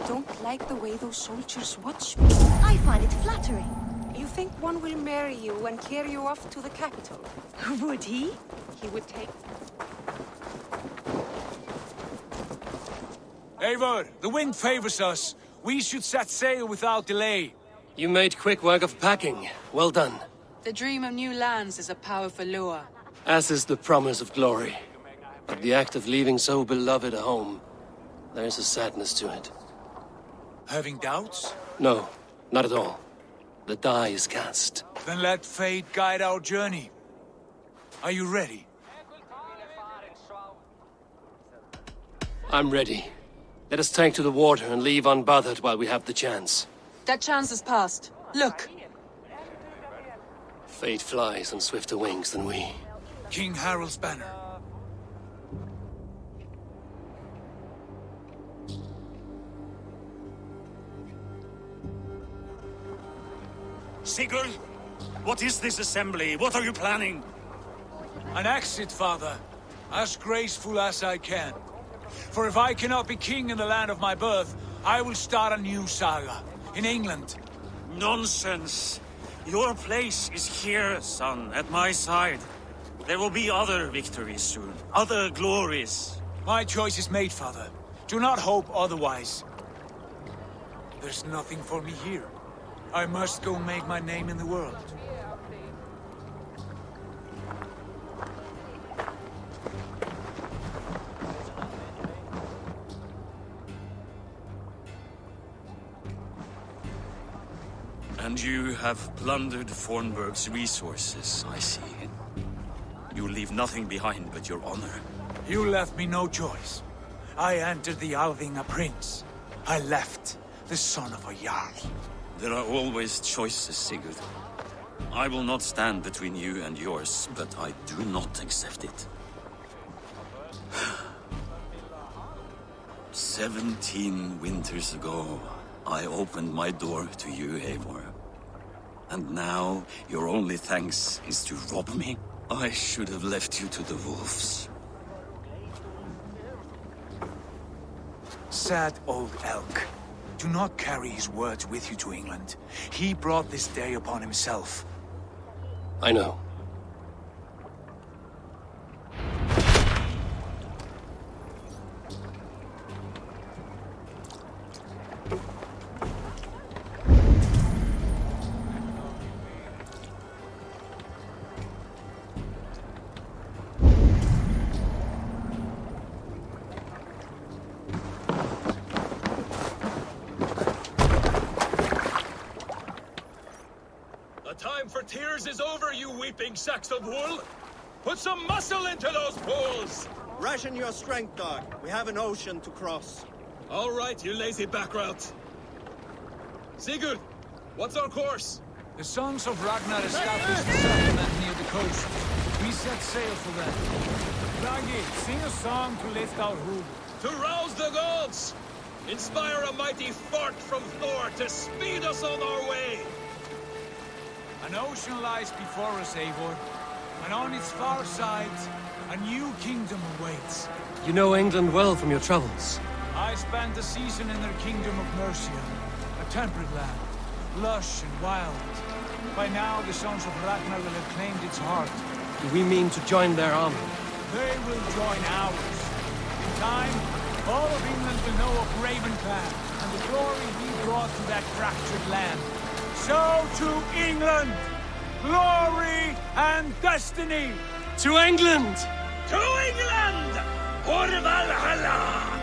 don't like the way those soldiers watch me. I find it flattering. You think one will marry you and carry you off to the capital? Would he? He would take... Eivor, the wind favors us. We should set sail without delay. You made quick work of packing. Well done. The dream of new lands is a powerful lure. As is the promise of glory. But the act of leaving so beloved a home, there is a sadness to it. Having doubts? No, not at all. The die is cast. Then let fate guide our journey. Are you ready? I'm ready. Let us take to the water and leave unbothered while we have the chance. That chance is past. Look! Fate flies on swifter wings than we. King Harald's banner. Sigurd, what is this assembly? What are you planning? An exit, father. As graceful as I can. For if I cannot be king in the land of my birth, I will start a new saga. In England. Nonsense. Your place is here, son, at my side. There will be other victories soon. Other glories. My choice is made, father. Do not hope otherwise. There's nothing for me here. I must go make my name in the world. And you have plundered Fornburg's resources, I see. You leave nothing behind but your honor. You left me no choice. I entered the Alving a prince. I left the son of a Jarl. There are always choices, Sigurd. I will not stand between you and yours, but I do not accept it. 17 winters ago, I opened my door to you, Eivor. And now, your only thanks is to rob me? I should have left you to the wolves. Sad old elk. Do not carry his words with you to England. He brought this day upon himself. I know. Time for tears is over, you weeping sacks of wool! Put some muscle into those bulls! Ration your strength, dog. We have an ocean to cross. All right, you lazy backrout. Sigurd, what's our course? The sons of Ragnar established a settlement near the coast. We set sail for them. Ragi, sing a song to lift our hood. To rouse the gods! Inspire a mighty fart from Thor to speed us on our way! An ocean lies before us, Eivor, and on its far sides, a new kingdom awaits. You know England well from your travels. I spent a season in their kingdom of Mercia, a temperate land, lush and wild. By now, the sons of Ragnar will have claimed its heart. Do we mean to join their army? They will join ours. In time, all of England will know of Raven Clan, and the glory we brought to that fractured land. So to England! Glory and destiny! To England! To England! For Valhalla!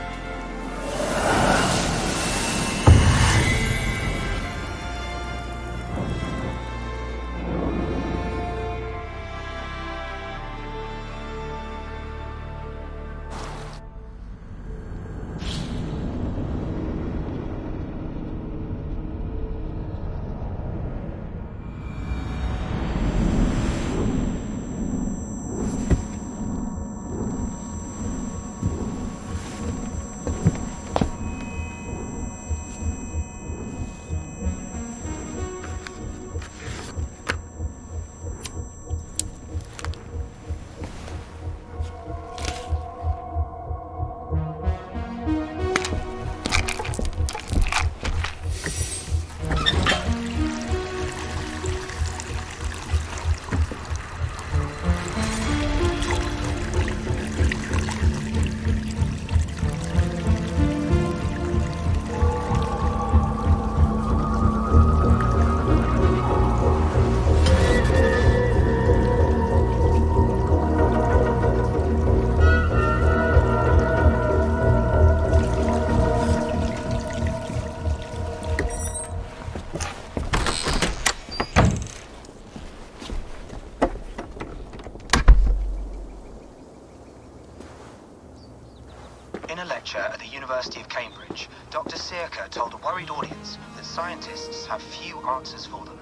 launch, Dr. Circa told a worried audience that scientists have few answers for them.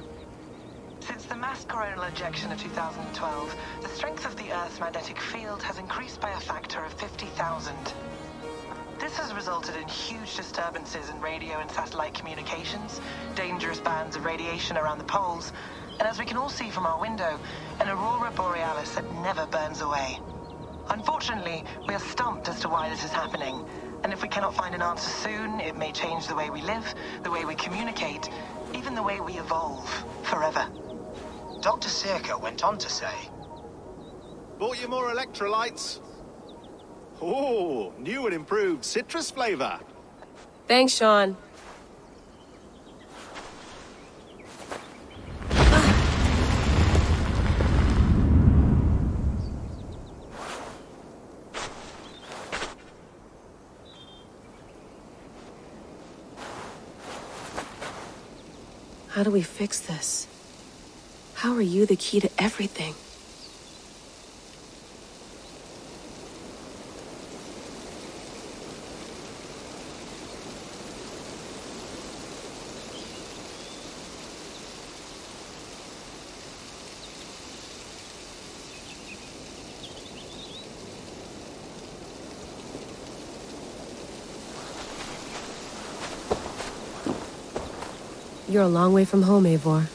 Since the mass coronal ejection of 2012, the strength of the Earth's magnetic field has increased by a factor of 50,000. This has resulted in huge disturbances in radio and satellite communications, dangerous bands of radiation around the poles, and as we can all see from our window, an aurora borealis that never burns away. Unfortunately, we are stumped as to why this is happening, and if we cannot find an answer soon, it may change the way we live, the way we communicate, even the way we evolve, forever. Dr. Circa went on to say, Bought you more electrolytes? Oh, new and improved citrus flavor. Thanks, Sean. How do we fix this? How are you the key to everything? You're a long way from home, Eivor.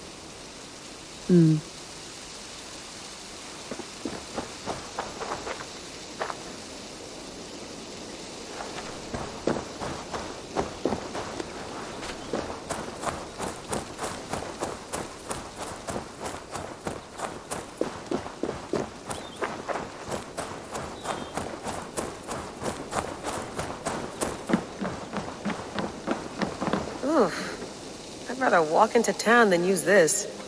I'd rather walk into town than use this.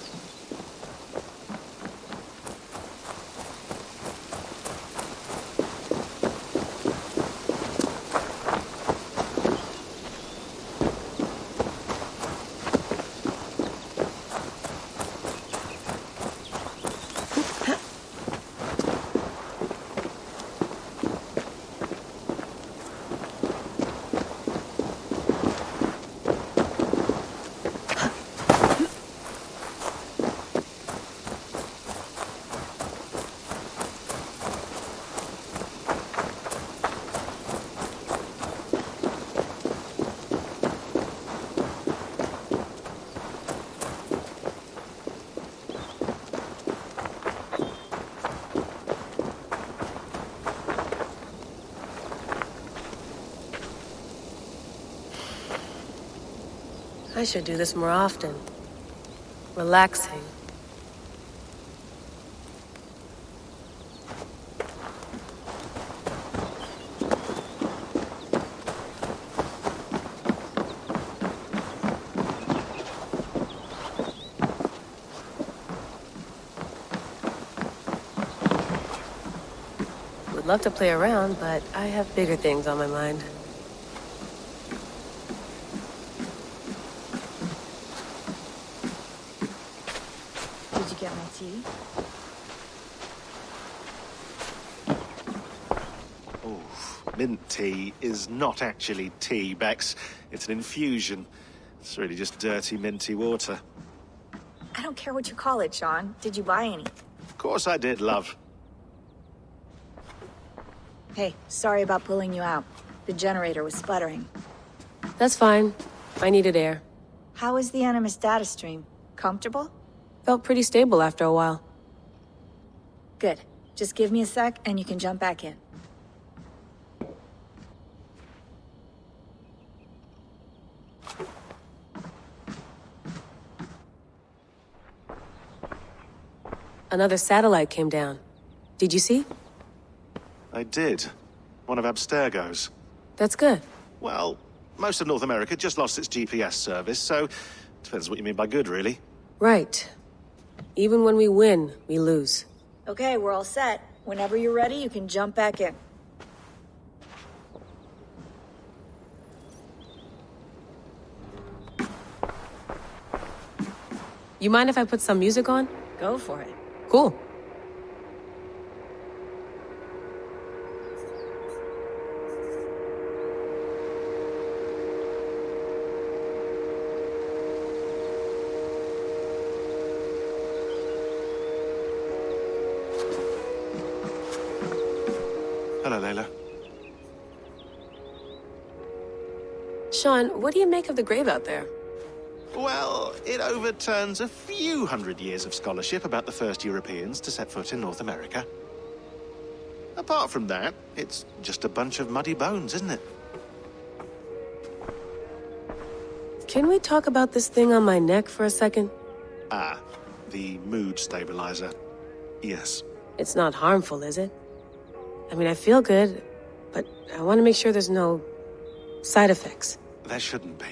I should do this more often. Relaxing. Would love to play around, but I have bigger things on my mind. Get my tea? Oh, mint tea is not actually tea, Bex. It's an infusion. It's really just dirty, minty water. I don't care what you call it, Sean. Did you buy any? Of course I did, love. Hey, sorry about pulling you out. The generator was sputtering. That's fine. I needed air. How is the Animus data stream? Comfortable? Felt pretty stable after a while. Good. Just give me a sec and you can jump back in. Another satellite came down. Did you see? I did. One of Abstergo's. That's good. Well, most of North America just lost its GPS service, so depends what you mean by good, really. Right. Even when we win, we lose. Okay, we're all set. Whenever you're ready, you can jump back in. You mind if I put some music on? Go for it. Cool. Layla. Sean, what do you make of the grave out there? Well, it overturns a few hundred years of scholarship about the first Europeans to set foot in North America. Apart from that, it's just a bunch of muddy bones, isn't it? Can we talk about this thing on my neck for a second? Ah, the mood stabilizer. Yes. It's not harmful, is it? I mean, I feel good, but I want to make sure there's no side effects. There shouldn't be.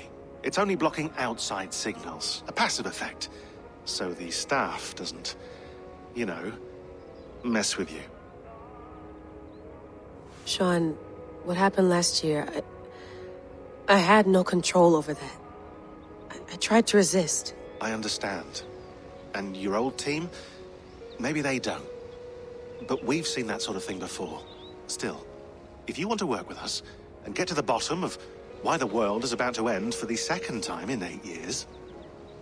It's only blocking outside signals, a passive effect, so the staff doesn't, you know, mess with you. Sean, what happened last year, I had no control over that. I tried to resist. I understand. And your old team, maybe they don't. But we've seen that sort of thing before. Still, if you want to work with us and get to the bottom of why the world is about to end for the second time in 8 years,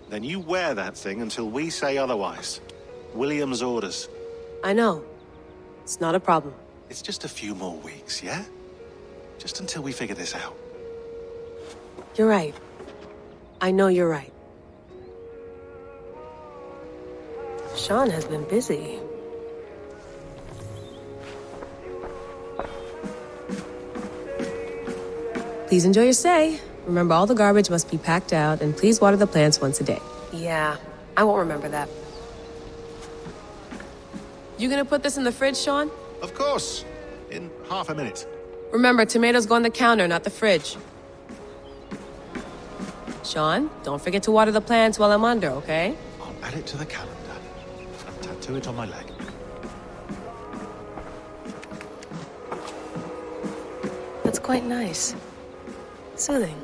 then you wear that thing until we say otherwise. William's orders. I know. It's not a problem. It's just a few more weeks, yeah? Just until we figure this out. You're right. I know you're right. Sean has been busy. Please enjoy your stay. Remember, all the garbage must be packed out, and please water the plants once a day. Yeah, I won't remember that. You gonna put this in the fridge, Sean? Of course. In half a minute. Remember, tomatoes go on the counter, not the fridge. Sean, don't forget to water the plants while I'm under, okay? I'll add it to the calendar and tattoo it on my leg. That's quite nice. Soothing.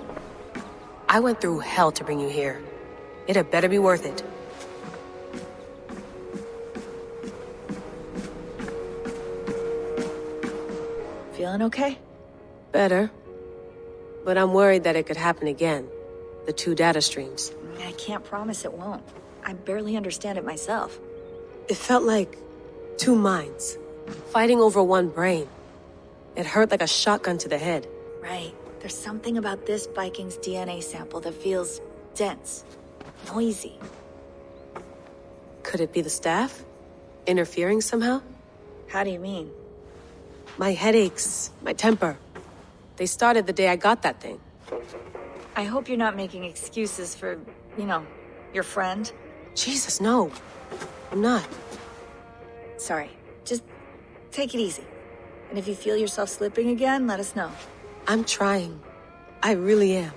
I went through hell to bring you here. It had better be worth it. Feeling okay? Better. But I'm worried that it could happen again. The 2 data streams. I can't promise it won't. I barely understand it myself. It felt like 2 minds, fighting over 1 brain. It hurt like a shotgun to the head. Right. There's something about this Viking's DNA sample that feels dense, noisy. Could it be the staff? Interfering somehow? How do you mean? My headaches, my temper. They started the day I got that thing. I hope you're not making excuses for, you know, your friend. Jesus, no. I'm not. Sorry. Just take it easy. And if you feel yourself slipping again, let us know. I'm trying. I really am.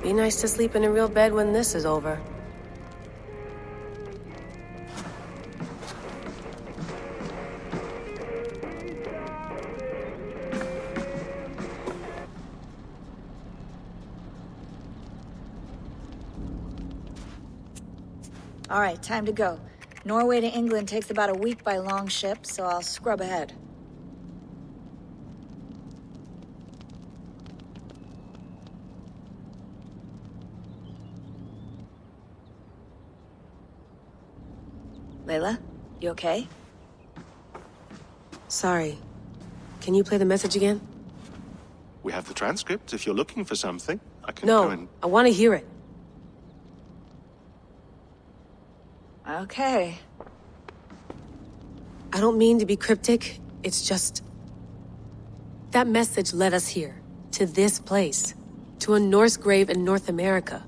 Be nice to sleep in a real bed when this is over. All right, time to go. Norway to England takes about a week by long ship, so I'll scrub ahead. Layla, you okay? Sorry. Can you play the message again? We have the transcript if you're looking for something. I can go No, and... I want to hear it. Okay. I don't mean to be cryptic. It's just... that message led us here. To this place. To a Norse grave in North America.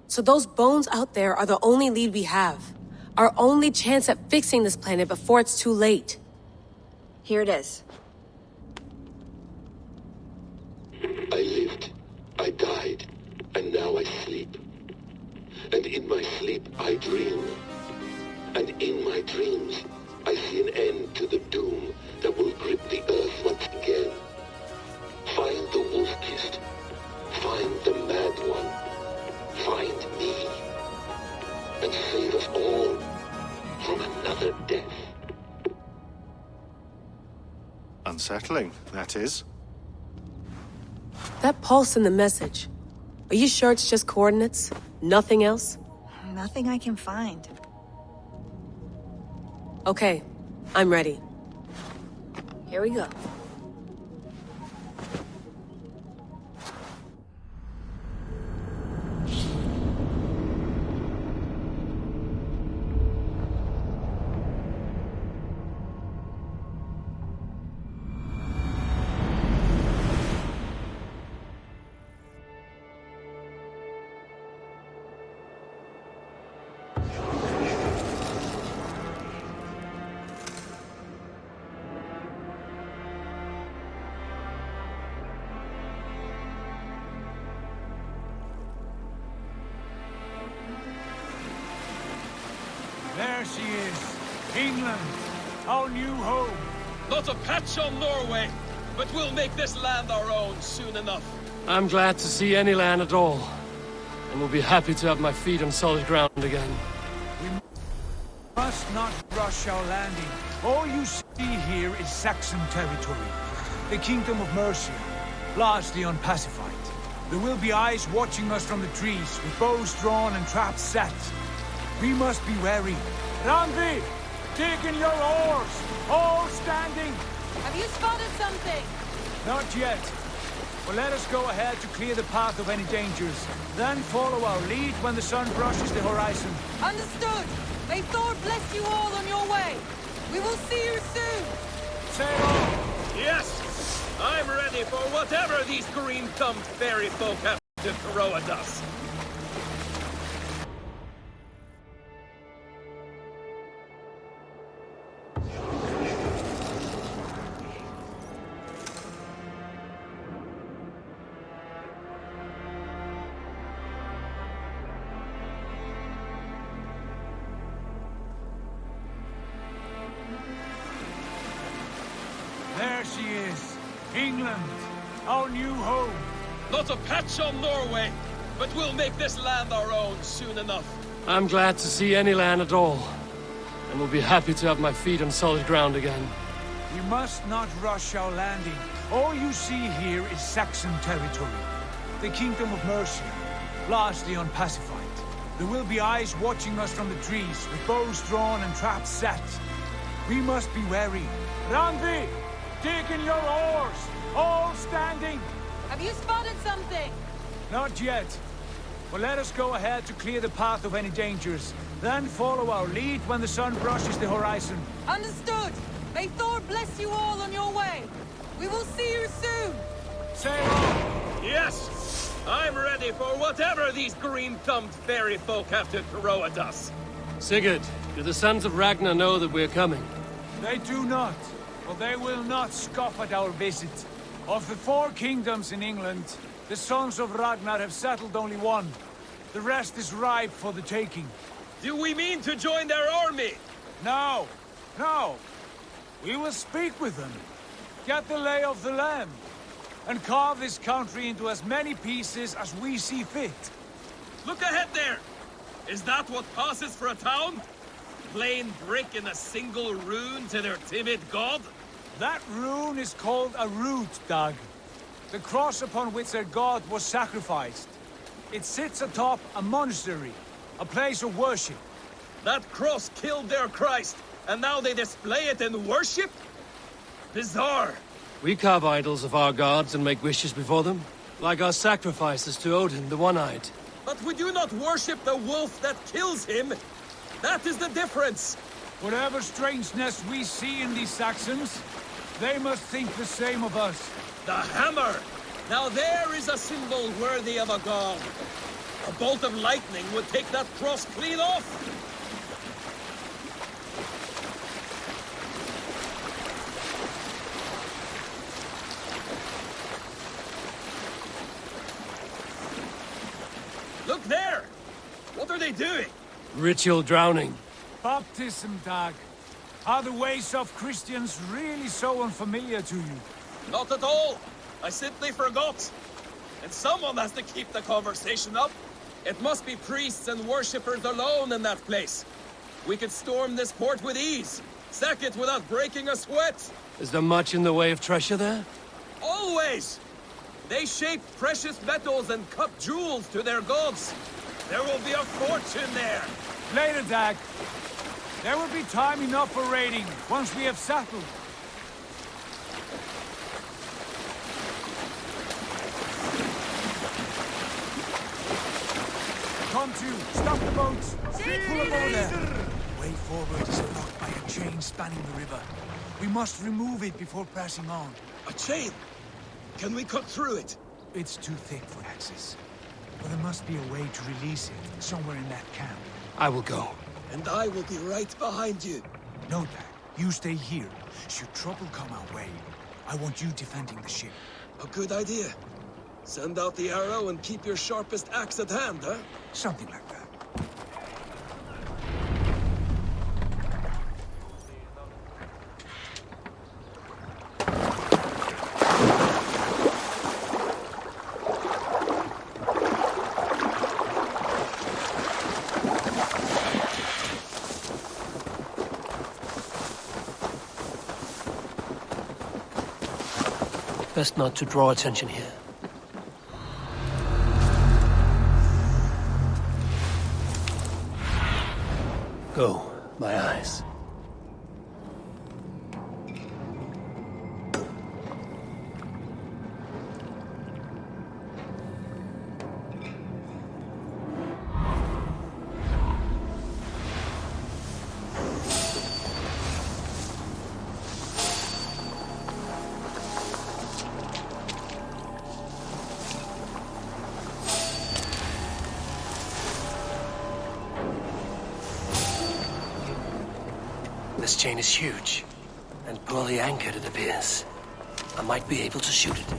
So those bones out there are the only lead we have. Our only chance at fixing this planet before it's too late. Here it is. I lived, I died, and now I sleep. And in my sleep I dream. And in my dreams, I see an end to the doom that will grip the earth once again. Find the wolf-kissed. Find the mad one. Find me. And save us all from another death. Unsettling, that is. That pulse in the message. Are you sure it's just coordinates? Nothing else? Nothing I can find. Okay, I'm ready. Here we go. There she is. England, our new home. Not a patch on Norway, but we'll make this land our own soon enough. I'm glad to see any land at all, and will be happy to have my feet on solid ground again. We must not rush our landing. All you see here is Saxon territory. The Kingdom of Mercia, largely unpacified. There will be eyes watching us from the trees, with bows drawn and traps set. We must be wary. Randvi, dig in your oars! All standing! Have you spotted something? Not yet. But let us go ahead to clear the path of any dangers. Then follow our lead when the sun brushes the horizon. Understood. May Thor bless you all on your way. We will see you soon. Sail on! Yes! I'm ready for whatever these green-thumbed fairy folk have to throw at us. There she is. England, our new home. Not a patch on Norway, but we'll make this land our own soon enough. I'm glad to see any land at all, and will be happy to have my feet on solid ground again. We must not rush our landing. All you see here is Saxon territory. The Kingdom of Mercia, largely unpacified. There will be eyes watching us from the trees, with bows drawn and traps set. We must be wary. Randvi, dig in your oars! All standing! Have you spotted something? Not yet. But let us go ahead to clear the path of any dangers. Then follow our lead when the sun brushes the horizon. Understood. May Thor bless you all on your way. We will see you soon. Sail on! Yes! I'm ready for whatever these green-thumbed fairy folk have to throw at us. Sigurd, do the sons of Ragnar know that we're coming? They do not. But they will not scoff at our visit. Of the 4 kingdoms in England, the sons of Ragnar have settled only one. The rest is ripe for the taking. Do we mean to join their army? No. No. We will speak with them. Get the lay of the land. And carve this country into as many pieces as we see fit. Look ahead there! Is that what passes for a town? Plain brick in a single rune to their timid god? That rune is called a root, Dag. The cross upon which their god was sacrificed. It sits atop a monastery, a place of worship. That cross killed their Christ, and now they display it in worship? Bizarre. We carve idols of our gods and make wishes before them, like our sacrifices to Odin, the One-Eyed. But we do not worship the wolf that kills him. That is the difference. Whatever strangeness we see in these Saxons, they must think the same of us. The hammer! Now there is a symbol worthy of a god. A bolt of lightning would take that cross clean off. Look there! What are they doing? Ritual drowning. Baptism, Dag. Are the ways of Christians really so unfamiliar to you? Not at all. I simply forgot. And someone has to keep the conversation up. It must be priests and worshippers alone in that place. We could storm this port with ease. Sack it without breaking a sweat. Is there much in the way of treasure there? Always! They shape precious metals and cut jewels to their gods. There will be a fortune there! Later, Dag. There will be time enough for raiding, once we have settled. Come to, stop the boats! Pull aboard there! Way forward is blocked by a chain spanning the river. We must remove it before passing on. A chain? Can we cut through it? It's too thick for access. But there must be a way to release it, somewhere in that camp. I will go. And I will be right behind you. No, Dad. You stay here. Should trouble come our way, I want you defending the ship. A good idea. Send out the arrow and keep your sharpest axe at hand, huh? Something like that. Best not to draw attention here. Go, my eyes. This chain is huge, and poorly anchored it appears. I might be able to shoot it.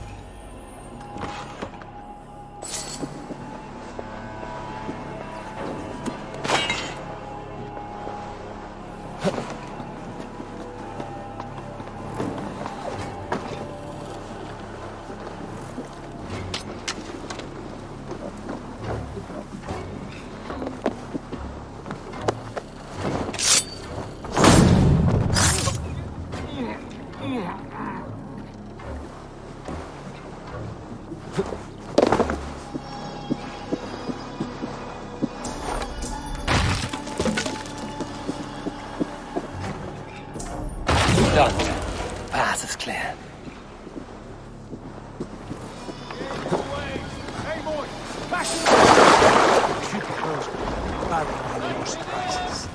Done. Path is clear. Hey, boy! Back to the... Keep it close. Barry, no more surprises.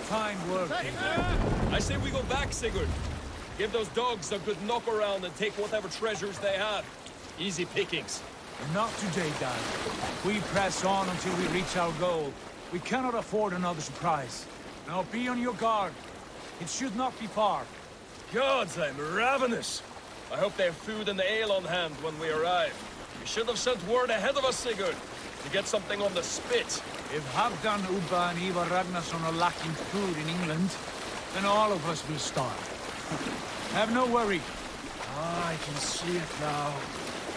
Fine work. I say we go back, Sigurd. Give those dogs a good knock around and take whatever treasures they have. Easy pickings. Not today, Dad. We press on until we reach our goal. We cannot afford another surprise. Now be on your guard. It should not be far. Gods, I'm ravenous. I hope they have food and ale on hand when we arrive. We should have sent word ahead of us, Sigurd, to get something on the spit. If Halfdan, Ubba and Ivar Ragnarsson are lacking food in England, then all of us will starve. Have no worry. Ah, I can see it now.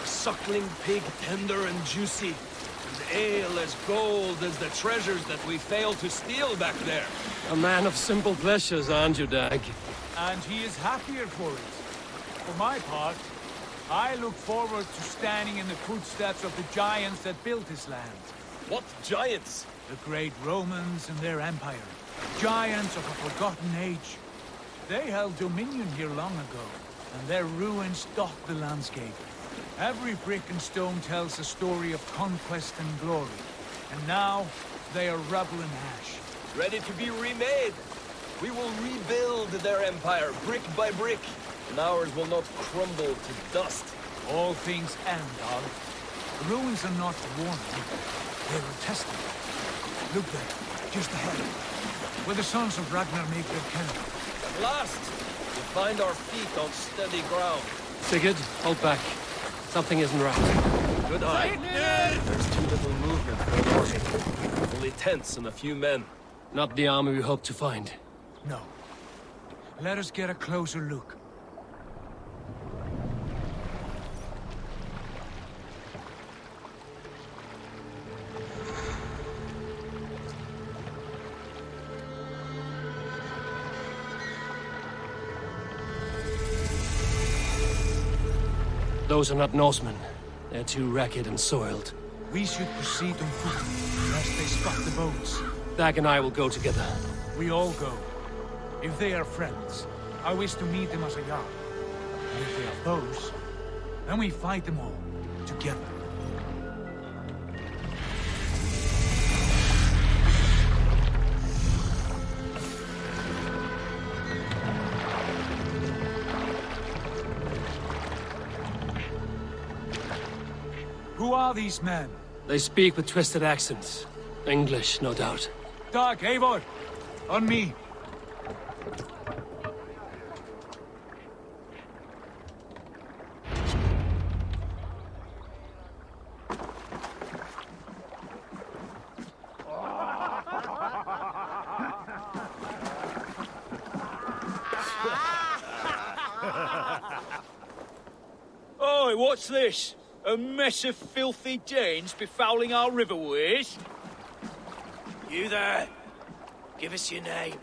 A suckling pig, tender and juicy. And ale as gold as the treasures that we failed to steal back there. A man of simple pleasures, aren't you, Dag? And he is happier for it. For my part, I look forward to standing in the footsteps of the giants that built this land. What giants? The great Romans and their empire. Giants of a forgotten age. They held dominion here long ago, and their ruins dot the landscape. Every brick and stone tells a story of conquest and glory. And now, they are rubble and ash. Ready to be remade. We will rebuild their empire, brick by brick. And ours will not crumble to dust. All things end, Dag. The ruins are not warning. They're a testament. Look there, just ahead. Where the sons of Ragnar make their camp. At last, we find our feet on steady ground. Sigurd, hold back. Something isn't right. Good eye. There's too little movement for an army. Only tents and a few men. Not the army we hope to find. No. Let us get a closer look. Those are not Norsemen. They're too ragged and soiled. We should proceed on foot, lest they spot the boats. Dag and I will go together. We all go. If they are friends, I wish to meet them as a yard. And if they are foes, then we fight them all, together. Who are these men? They speak with twisted accents. English, no doubt. Dag, Eivor! On me! Oi, what's this? A mess of filthy Danes befouling our riverways? You there? Give us your name.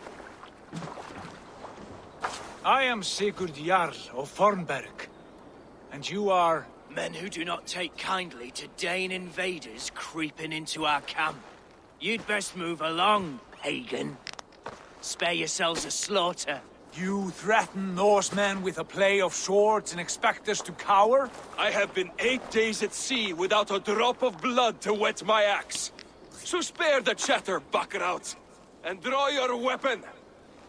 I am Sigurd Jarl of Fornberg. And you are... Men who do not take kindly to Dane invaders creeping into our camp. You'd best move along, pagan. Spare yourselves a slaughter. You threaten Norsemen with a play of swords and expect us to cower? I have been 8 days at sea without a drop of blood to wet my axe. So spare the chatter, Buckerout, and draw your weapon.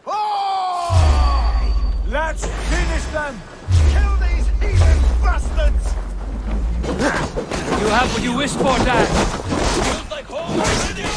Oh! Let's finish them! Kill these heathen bastards! You have what you wished for, Dag. Feels like home already!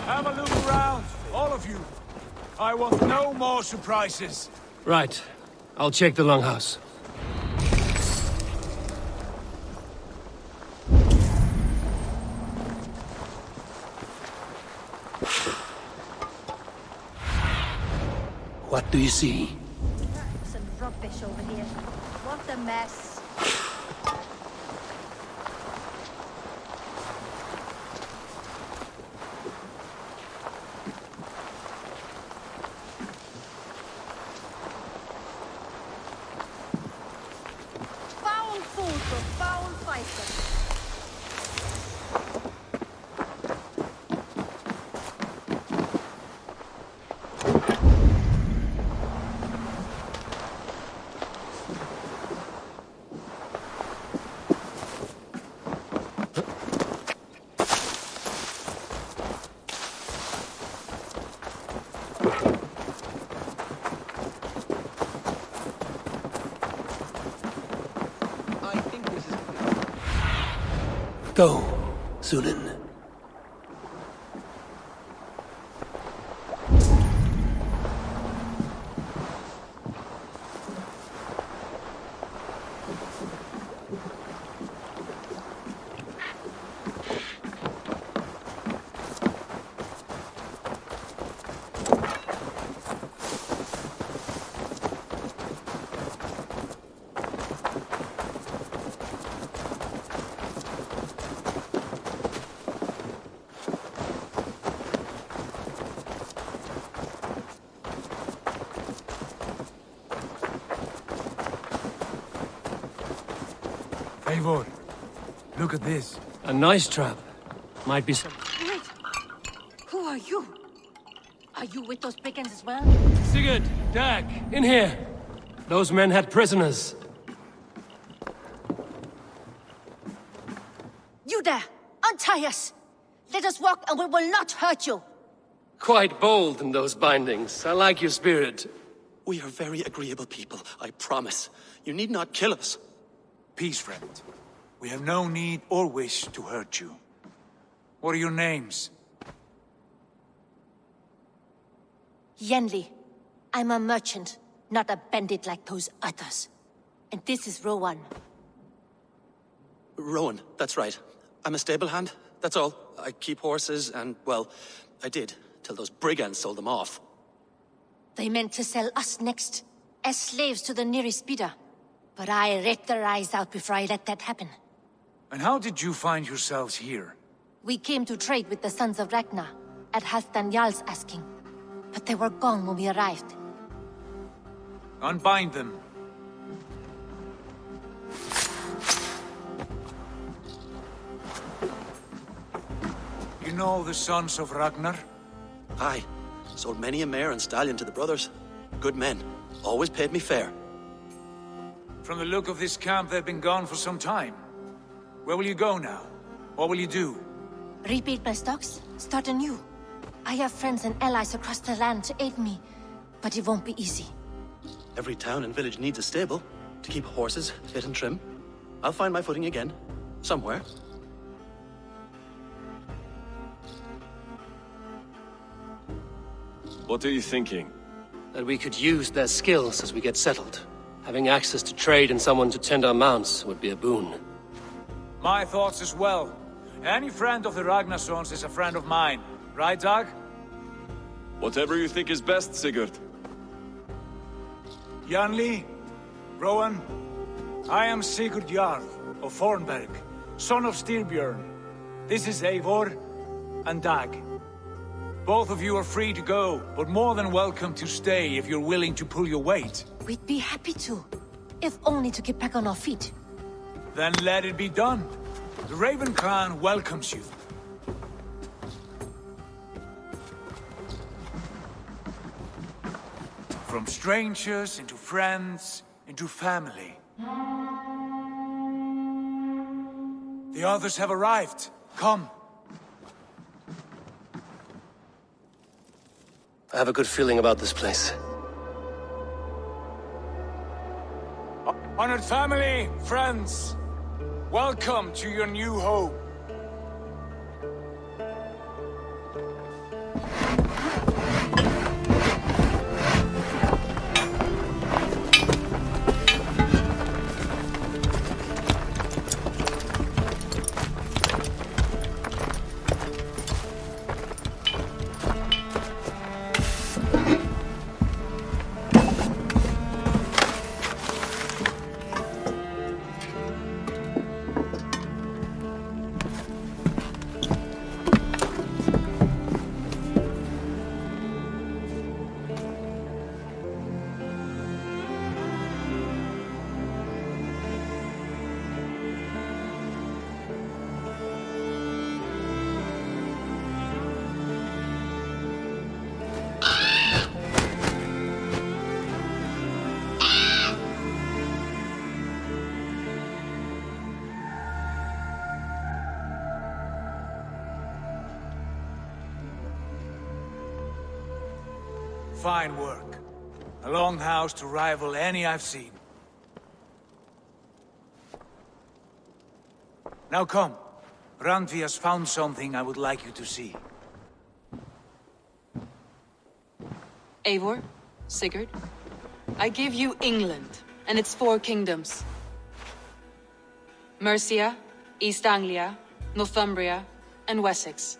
Have a look around, all of you. I want no more surprises. Right. I'll check the longhouse. What do you see? Some rubbish over here. What a mess. Foul photo, foul fighter. go, Sunan. Eivor, look at this. A nice trap. Might be some... Wait! Who are you? Are you with those brigands as well? Sigurd, Dag, in here. Those men had prisoners. You there! Untie us! Let us walk and we will not hurt you! Quite bold in those bindings. I like your spirit. We are very agreeable people, I promise. You need not kill us. Peace, friend. We have no need or wish to hurt you. What are your names? Yenli. I'm a merchant, not a bandit like those others. And this is Rowan. Rowan, that's right. I'm a stable hand, that's all. I keep horses and, well, I did, till those brigands sold them off. They meant to sell us next, as slaves to the nearest bidder. But I ripped their eyes out before I let that happen. And how did you find yourselves here? We came to trade with the Sons of Ragnar, at Halfdan Jarl's asking. But they were gone when we arrived. Unbind them. You know the Sons of Ragnar? Aye. Sold many a mare and stallion to the brothers. Good men. Always paid me fair. From the look of this camp, they've been gone for some time. Where will you go now? What will you do? Rebuild my stocks, start anew. I have friends and allies across the land to aid me, but it won't be easy. Every town and village needs a stable to keep horses fit and trim. I'll find my footing again. Somewhere. What are you thinking? That we could use their skills as we get settled. Having access to trade and someone to tend our mounts would be a boon. My thoughts as well. Any friend of the Ragnarsons is a friend of mine. Right, Dag? Whatever you think is best, Sigurd. Janli, Rowan, I am Sigurd Jarl of Fornberg, son of Styrbjörn. This is Eivor and Dag. Both of you are free to go, but more than welcome to stay if you're willing to pull your weight. We'd be happy to, if only to get back on our feet. Then let it be done. The Raven clan welcomes you. From strangers into friends, into family. The others have arrived. Come. I have a good feeling about this place. Honored family, friends, welcome to your new home. Fine work. A longhouse to rival any I've seen. Now come. Randvi has found something I would like you to see. Eivor, Sigurd, I give you England and its 4 kingdoms. Mercia, East Anglia, Northumbria, and Wessex.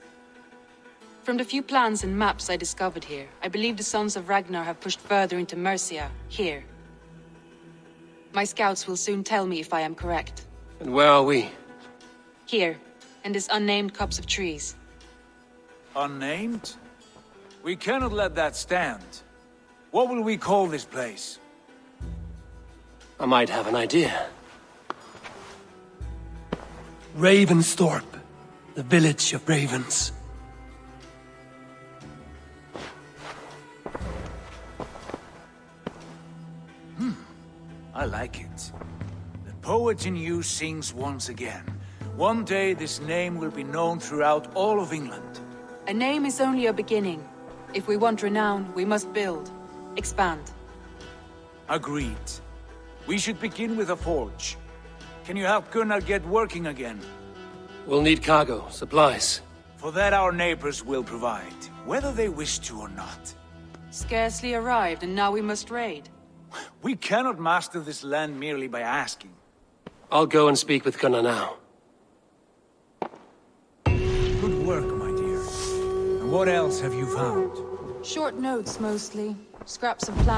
From the few plans and maps I discovered here, I believe the Sons of Ragnar have pushed further into Mercia, here. My scouts will soon tell me if I am correct. And where are we? Here, in this unnamed copse of trees. Unnamed? We cannot let that stand. What will we call this place? I might have an idea. Ravensthorpe, the village of ravens. I like it. The poet in you sings once again. One day this name will be known throughout all of England. A name is only a beginning. If we want renown, we must build. Expand. Agreed. We should begin with a forge. Can you help Gunnar get working again? We'll need cargo, supplies. For that our neighbors will provide, whether they wish to or not. Scarcely arrived, and now we must raid. We cannot master this land merely by asking. I'll go and speak with Gunnar now. Good work, my dear. And what else have you found? Short notes, mostly. Scraps of plans.